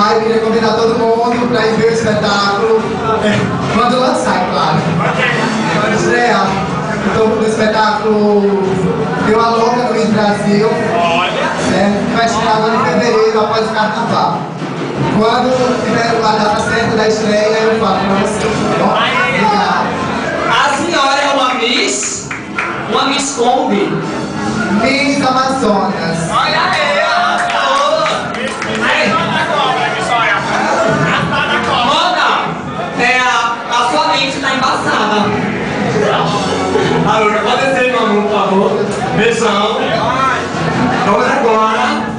Aí eu queria convidar todo mundo para ir ver o espetáculo. Quando lançar, claro. Estreia do espetáculo Deu a Louca no Miss Brasil. Vai estrear agora em fevereiro, após o carnaval. Quando tiver a data certa da estreia, eu falo para vocês. Bom, obrigado. A senhora é uma Miss? Uma Miss Kombi? Miss Amazonas. Olha aí! A sua mente tá embaçada. Alô, pode descer, meu amor, por favor. Beijão. Vamos agora.